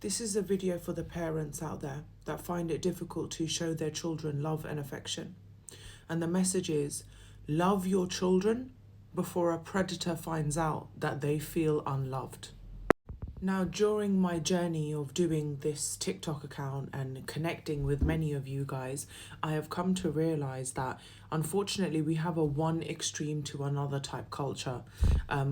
This is a video for the parents out there that find it difficult to show their children love and affection. And the message is, love your children before a predator finds out that they feel unloved. Now, during my journey of doing this TikTok account and connecting with many of you guys, I have come to realize that unfortunately we have a one extreme to another type culture.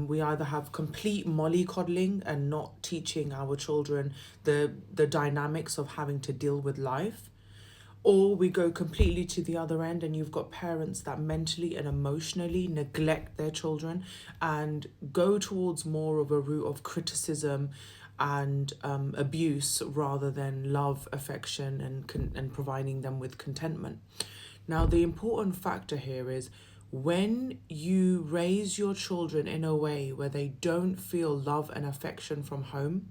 We either have complete mollycoddling and not teaching our children the dynamics of having to deal with life, or we go completely to the other end and you've got parents that mentally and emotionally neglect their children and go towards more of a route of criticism and abuse rather than love, affection, and providing them with contentment. Now, the important factor here is when you raise your children in a way where they don't feel love and affection from home,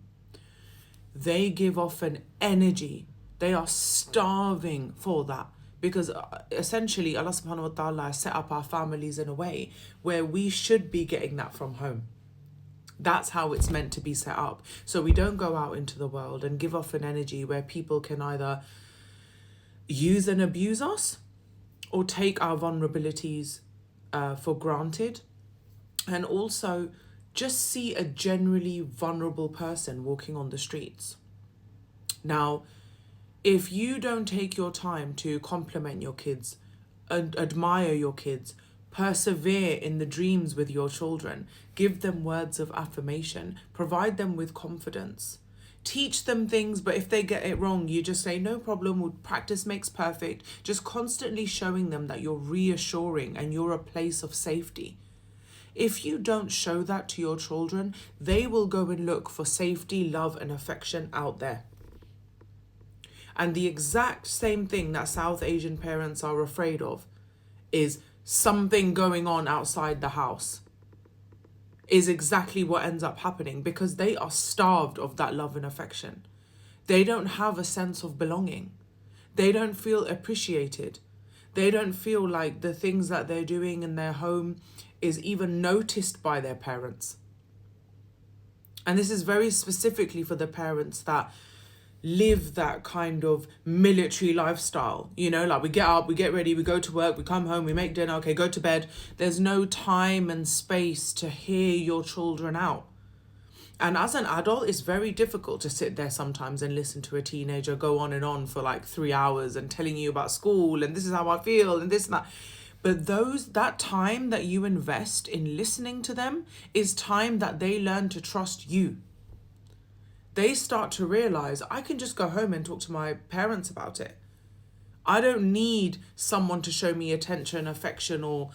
they give off an energy. They are starving for that because essentially Allah subhanahu wa ta'ala set up our families in a way where we should be getting that from home. That's how it's meant to be set up. So we don't go out into the world and give off an energy where people can either use and abuse us or take our vulnerabilities for granted, and also just see a generally vulnerable person walking on the streets. Now, if you don't take your time to compliment your kids, admire your kids, persevere in the dreams with your children, give them words of affirmation, provide them with confidence, teach them things, but if they get it wrong, you just say, no problem, practice makes perfect. Just constantly showing them that you're reassuring and you're a place of safety. If you don't show that to your children, they will go and look for safety, love, and affection out there. And the exact same thing that South Asian parents are afraid of is something going on outside the house, is exactly what ends up happening because they are starved of that love and affection. They don't have a sense of belonging. They don't feel appreciated. They don't feel like the things that they're doing in their home is even noticed by their parents. And this is very specifically for the parents that live that kind of military lifestyle, like we get up, we get ready, we go to work, we come home, we make dinner, okay, go to bed. There's no time and space to hear your children out. And as an adult, it's very difficult to sit there sometimes and listen to a teenager go on and on for like 3 hours and telling you about school and this is how I feel and this and that. But that time that you invest in listening to them is time that they learn to trust you. They start to realize, I can just go home and talk to my parents about it. I don't need someone to show me attention, affection, or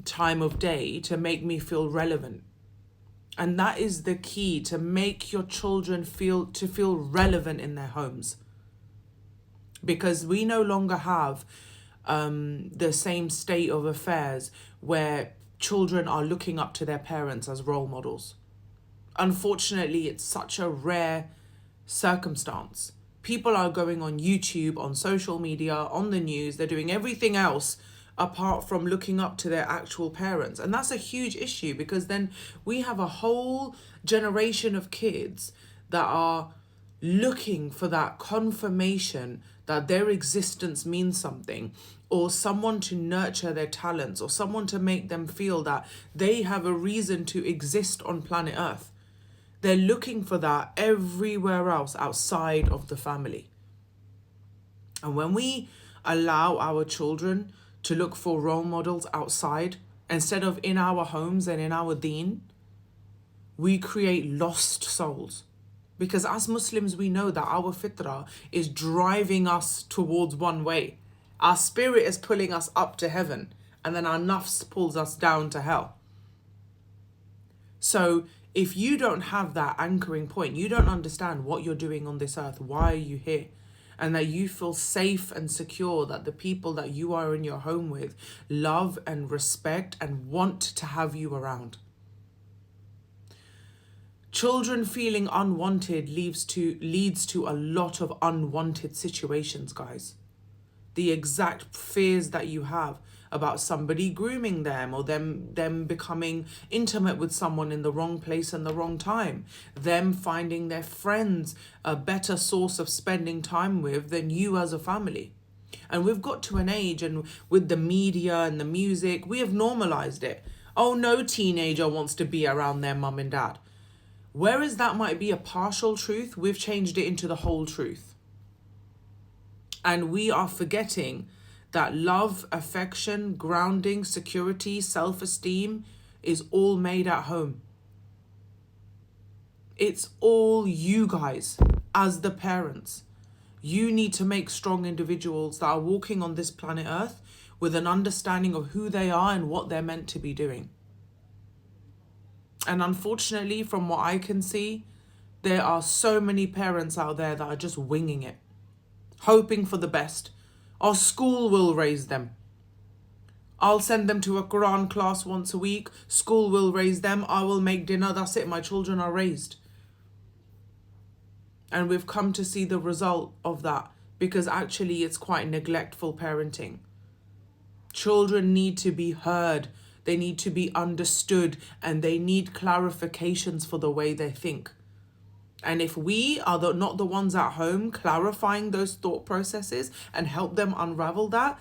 time of day to make me feel relevant. And that is the key, to make your children feel relevant in their homes. Because we no longer have the same state of affairs where children are looking up to their parents as role models. Unfortunately, it's such a rare circumstance. People are going on YouTube, on social media, on the news. They're doing everything else apart from looking up to their actual parents. And that's a huge issue because then we have a whole generation of kids that are looking for that confirmation that their existence means something, or someone to nurture their talents, or someone to make them feel that they have a reason to exist on planet Earth. They're looking for that everywhere else outside of the family. And when we allow our children to look for role models outside instead of in our homes and in our deen, we create lost souls. Because as Muslims, we know that our fitrah is driving us towards one way. Our spirit is pulling us up to heaven, and then our nafs pulls us down to hell. So if you don't have that anchoring point, you don't understand what you're doing on this earth, why are you here, and that you feel safe and secure that the people that you are in your home with love and respect and want to have you around. Children feeling unwanted leads to a lot of unwanted situations, guys. The exact fears that you have about somebody grooming them, or them becoming intimate with someone in the wrong place and the wrong time, them finding their friends a better source of spending time with than you as a family. And we've got to an age, and with the media and the music, we have normalized it. Oh, no teenager wants to be around their mum and dad. Whereas that might be a partial truth, we've changed it into the whole truth. And we are forgetting that love, affection, grounding, security, self-esteem is all made at home. It's all you guys as the parents. You need to make strong individuals that are walking on this planet Earth with an understanding of who they are and what they're meant to be doing. And unfortunately, from what I can see, there are so many parents out there that are just winging it, hoping for the best. Our school will raise them. I'll send them to a Quran class once a week. School will raise them. I will make dinner. That's it. My children are raised. And we've come to see the result of that, because actually it's quite neglectful parenting. Children need to be heard. They need to be understood, and they need clarifications for the way they think. And if we are not the ones at home clarifying those thought processes and help them unravel that,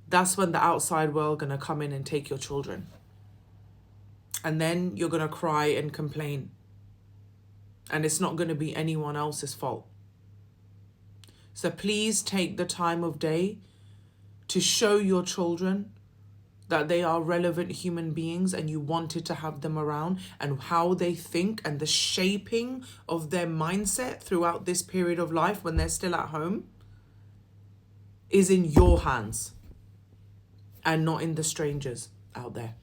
that's when the outside world going to come in and take your children. And then you're going to cry and complain. And it's not going to be anyone else's fault. So please take the time of day to show your children that they are relevant human beings and you wanted to have them around, and how they think and the shaping of their mindset throughout this period of life when they're still at home is in your hands and not in the strangers out there.